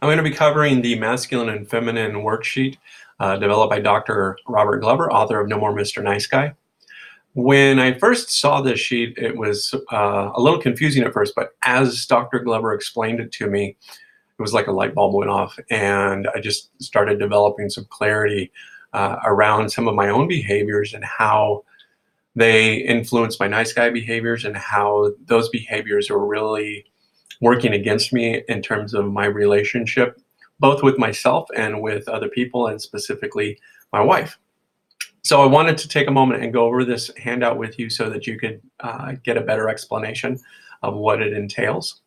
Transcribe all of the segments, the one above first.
I'm going to be covering the masculine and feminine worksheet developed by Dr. Robert Glover, author of No More Mr. Nice Guy. When I first saw this sheet, it was a little confusing at first, but as Dr. Glover explained it to me, it was like a light bulb went off, and I just started developing some clarity around some of my own behaviors and how they influence my nice guy behaviors and how those behaviors are really working against me in terms of my relationship, both with myself and with other people, and specifically my wife. So I wanted to take a moment and go over this handout with you so that you could get a better explanation of what it entails.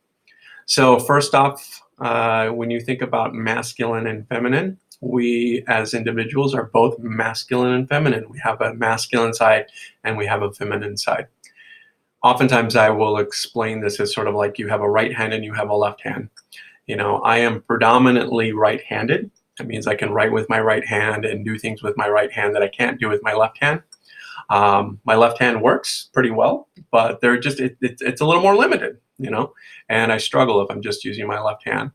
So first off, when you think about masculine and feminine, we as individuals are both masculine and feminine. We have a masculine side and we have a feminine side. Oftentimes I will explain this as sort of like you have a right hand and you have a left hand. You know, I am predominantly right-handed. That means I can write with my right hand and do things with my right hand that I can't do with my left hand. My left hand works pretty well, but they're just it's a little more limited, you know, and I struggle if I'm just using my left hand.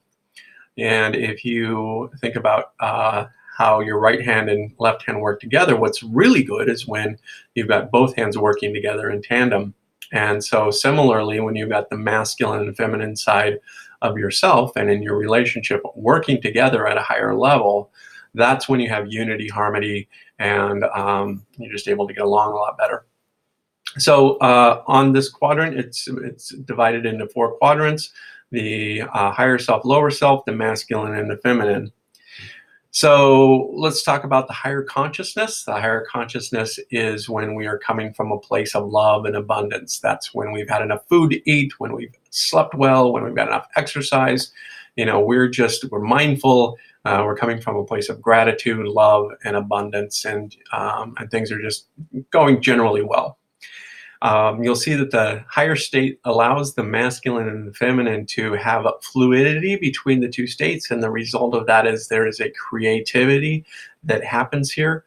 And if you think about how your right hand and left hand work together, what's really good is when you've got both hands working together in tandem. And so similarly, when you've got the masculine and feminine side of yourself and in your relationship working together at a higher level, that's when you have unity, harmony, and you're just able to get along a lot better. So on this quadrant, it's divided into 4 quadrants: the higher self, lower self, the masculine, and the feminine. So let's talk about the higher consciousness. The higher consciousnness is when we are coming from a place of love and abundance. That's when we've had enough food to eat, when we've slept well, when we've got enough exercise. You know, we're mindful. We're coming from a place of gratitude, love, and abundance, and things are just going generally well. You'll see that the higher state allows the masculine and the feminine to have a fluidity between the two states, and the result of that is there is a creativity that happens here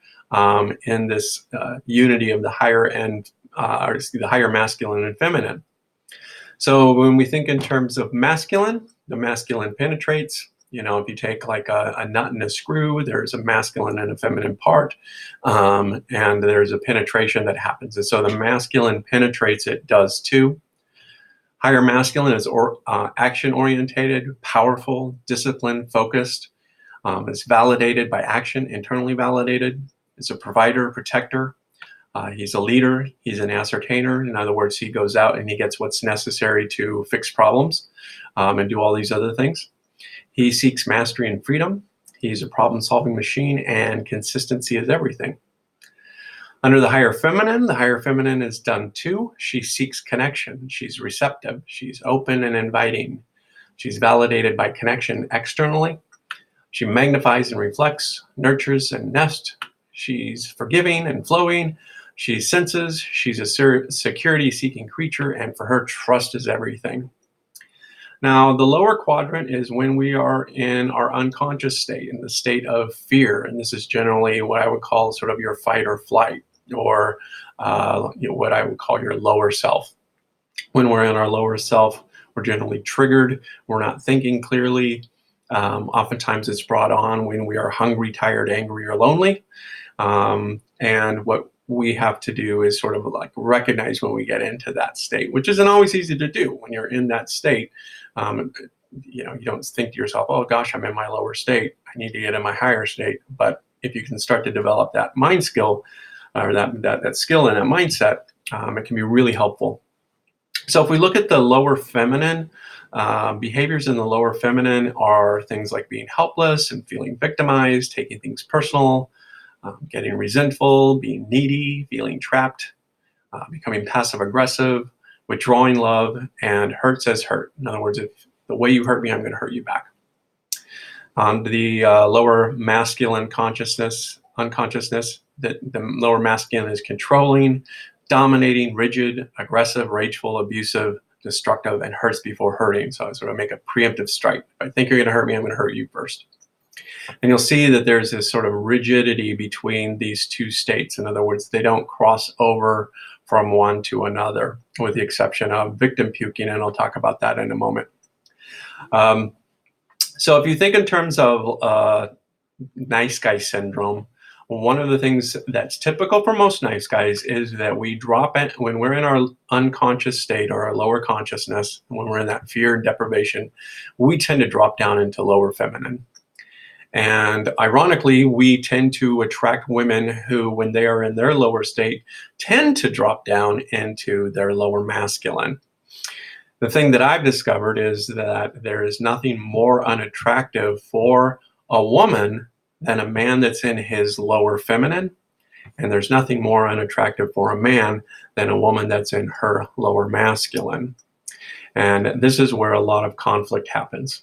in this unity of the higher the higher masculine and feminine. So when we think in terms of masculine, the masculine penetrates. You know, if you take like a nut and a screw, there's a masculine and a feminine part, and there's a penetration that happens. And so the masculine penetrates, it does too. Higher masculine is action-orientated, powerful, disciplined, focused. It's validated by action, internally validated. It's a provider, protector. He's a leader. He's an ascertainer. In other words, he goes out and he gets what's necessary to fix problems and do all these other things. He seeks mastery and freedom. He's a problem-solving machine, and consistency is everything. Under the higher feminine is done too. She seeks connection. She's receptive. She's open and inviting. She's validated by connection externally. She magnifies and reflects, nurtures and nests. She's forgiving and flowing. She senses. She's a security-seeking creature, and for her, trust is everything. Now, the lower quadrant is when we are in our unconscious state, in the state of fear. And this is generally what I would call sort of your fight or flight, or what I would call your lower self. When we're in our lower self, we're generally triggered. We're not thinking clearly. Oftentimes it's brought on when we are hungry, tired, angry, or lonely. And what we have to do is sort of like recognize when we get into that state, which isn't always easy to do. When you're in that state, you know, you don't think to yourself, oh gosh, I'm in my lower state, I need to get in my higher state. But if you can start to develop that mind skill, or that skill and that mindset, it can be really helpful. So if we look at the lower feminine, behaviors in the lower feminine are things like being helpless and feeling victimized, taking things personal, getting resentful, being needy, feeling trapped, becoming passive aggressive, withdrawing love, and hurt says hurt. In other words, if the way you hurt me, I'm going to hurt you back. The lower masculine unconsciousness, that the lower masculine is controlling, dominating, rigid, aggressive, rageful, abusive, destructive, and hurts before hurting. So I sort of make a preemptive strike. If I think you're going to hurt me, I'm going to hurt you first. And you'll see that there's this sort of rigidity between these two states. In other words, they don't cross over from one to another, with the exception of victim puking, and I'll talk about that in a moment. So if you think in terms of nice guy syndrome, one of the things that's typical for most nice guys is that we drop it when we're in our unconscious state or our lower consciousness, when we're in that fear and deprivation, we tend to drop down into lower feminine. And ironically, we tend to attract women who, when they are in their lower state, tend to drop down into their lower masculine. The thing that I've discovered is that there is nothing more unattractive for a woman than a man that's in his lower feminine. And there's nothing more unattractive for a man than a woman that's in her lower masculine. And this is where a lot of conflict happens.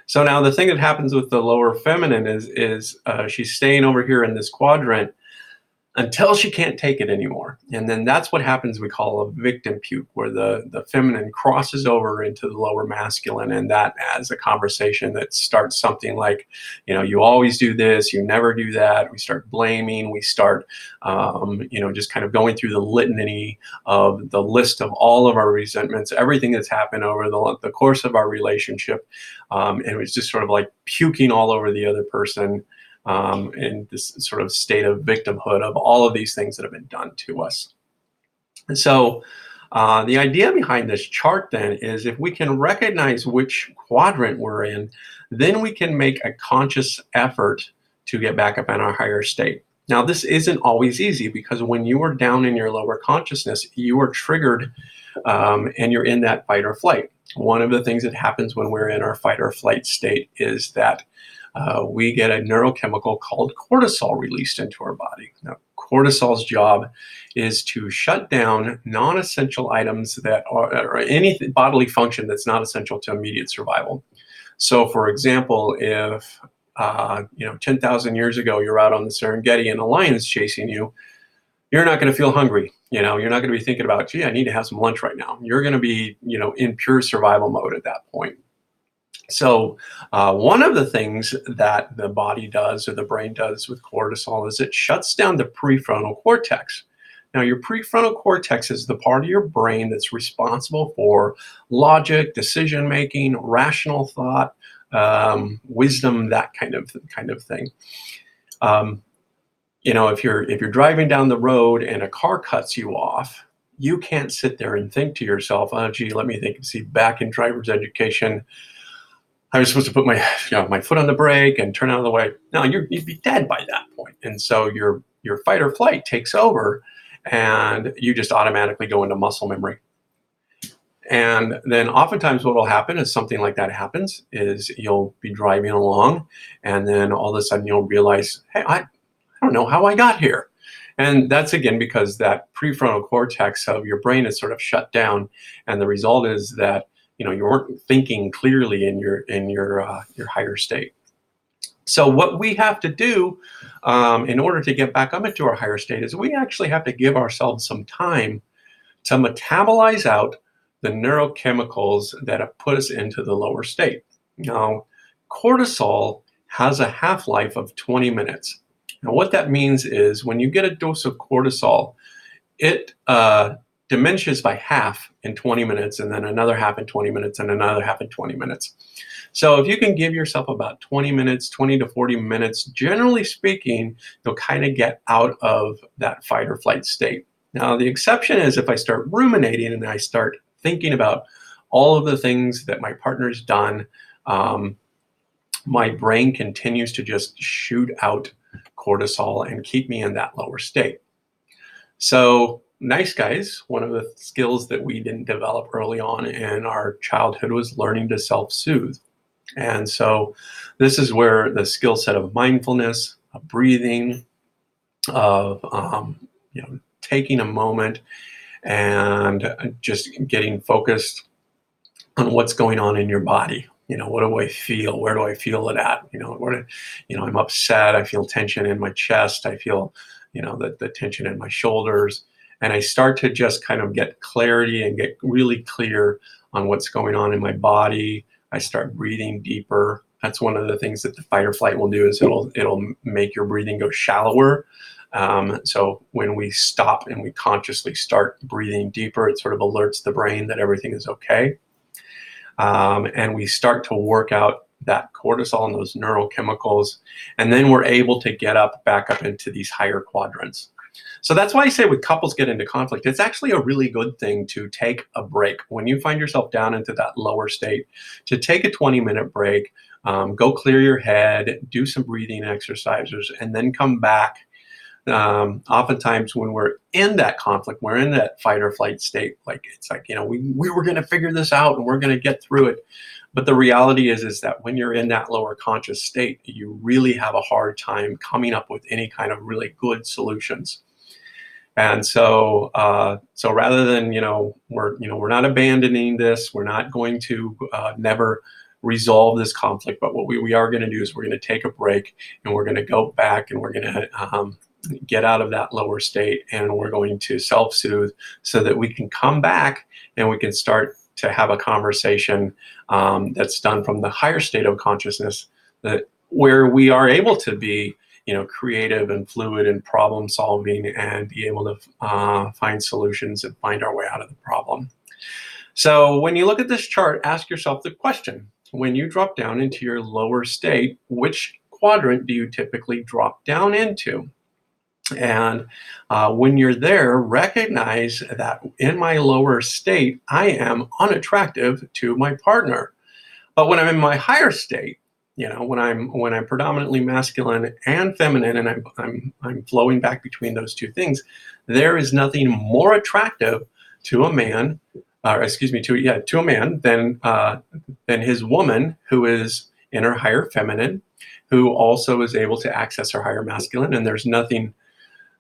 So now the thing that happens with the lower feminine is she's staying over here in this quadrant until she can't take it anymore. And then that's what happens, we call a victim puke, where the feminine crosses over into the lower masculine, and that adds a conversation that starts something like, you always do this, you never do that. We start blaming, we start, just kind of going through the litany of the list of all of our resentments, everything that's happened over the course of our relationship. And it was just sort of like puking all over the other person, in this sort of state of victimhood of all of these things that have been done to us. And so the idea behind this chart then is, if we can recognize which quadrant we're in, then we can make a conscious effort to get back up in our higher state. Now, this isn't always easy, because when you are down in your lower consciousness, you are triggered, and you're in that fight or flight. One of the things that happens when we're in our fight or flight state is that we get a neurochemical called cortisol released into our body. Now, cortisol's job is to shut down non-essential items that are, or any bodily function that's not essential to immediate survival. So, for example, if 10,000 years ago you're out on the Serengeti and a lion's chasing you, you're not going to feel hungry. You're not going to be thinking about, gee, I need to have some lunch right now. You're going to be, in pure survival mode at that point. So one of the things that the body does, or the brain does, with cortisol is it shuts down the prefrontal cortex. Now, your prefrontal cortex is the part of your brain that's responsible for logic, decision making, rational thought, wisdom, that kind of thing. If you're driving down the road and a car cuts you off, you can't sit there and think to yourself, "Oh, gee, let me think." See, back in driver's education, I was supposed to put my foot on the brake and turn out of the way. No, you'd be dead by that point. And so your fight or flight takes over, and you just automatically go into muscle memory. And then oftentimes what will happen is something like that happens, is you'll be driving along, and then all of a sudden you'll realize, hey, I don't know how I got here. And that's, again, because that prefrontal cortex of your brain is sort of shut down, and the result is that you weren't thinking clearly in your higher state. So what we have to do, in order to get back up into our higher state, is we actually have to give ourselves some time to metabolize out the neurochemicals that have put us into the lower state. Now, cortisol has a half-life of 20 minutes. Now, what that means is, when you get a dose of cortisol, it diminishes by half in 20 minutes, and then another half in 20 minutes, and another half in 20 minutes. So if you can give yourself about 20 minutes, 20 to 40 minutes, generally speaking, you'll kind of get out of that fight or flight state. Now, the exception is if I start ruminating and I start thinking about all of the things that my partner's done, my brain continues to just shoot out cortisol and keep me in that lower state. So, nice guys, one of the skills that we didn't develop early on in our childhood was learning to self-soothe. And so this is where the skill set of mindfulness, of breathing, of taking a moment and just getting focused on what's going on in your body. What do I feel? Where do I feel it at? I'm upset. I feel tension in my chest. I feel, the tension in my shoulders. And I start to just kind of get clarity and get really clear on what's going on in my body. I start breathing deeper. That's one of the things that the fight or flight will do, is it'll make your breathing go shallower. So when we stop and we consciously start breathing deeper, it sort of alerts the brain that everything is okay. And we start to work out that cortisol and those neurochemicals, and then we're able to get back up into these higher quadrants. So that's why I say when couples get into conflict, it's actually a really good thing to take a break. When you find yourself down into that lower state, to take a 20-minute break, go clear your head, do some breathing exercises, and then come back. Oftentimes when we're in that conflict, we're in that fight or flight state. Like it's like, we were going to figure this out and we're going to get through it. But the reality is that when you're in that lower conscious state, you really have a hard time coming up with any kind of really good solutions. And so rather than, we're not abandoning this, we're not going to never resolve this conflict, but what we are going to do is we're going to take a break and we're going to go back and we're going to get out of that lower state, and we're going to self-soothe so that we can come back and we can start to have a conversation that's done from the higher state of consciousness, where we are able to be creative and fluid and problem solving and be able to find solutions and find our way out of the problem. So when you look at this chart, ask yourself the question: when you drop down into your lower state, which quadrant do you typically drop down into? And when you're there, recognize that in my lower state, I am unattractive to my partner. But when I'm in my higher state, when I'm predominantly masculine and feminine, and I'm flowing back between those two things, there is nothing more attractive to a man, or excuse me, to a man than his woman who is in her higher feminine, who also is able to access her higher masculine. And there's nothing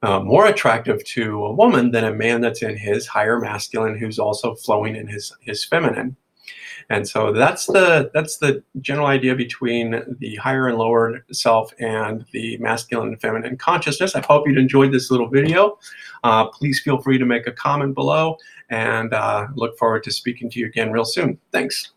more attractive to a woman than a man that's in his higher masculine who's also flowing in his feminine. And so that's the general idea between the higher and lower self and the masculine and feminine consciousness. I hope you'd enjoyed this little video. Please feel free to make a comment below, and look forward to speaking to you again real soon. Thanks.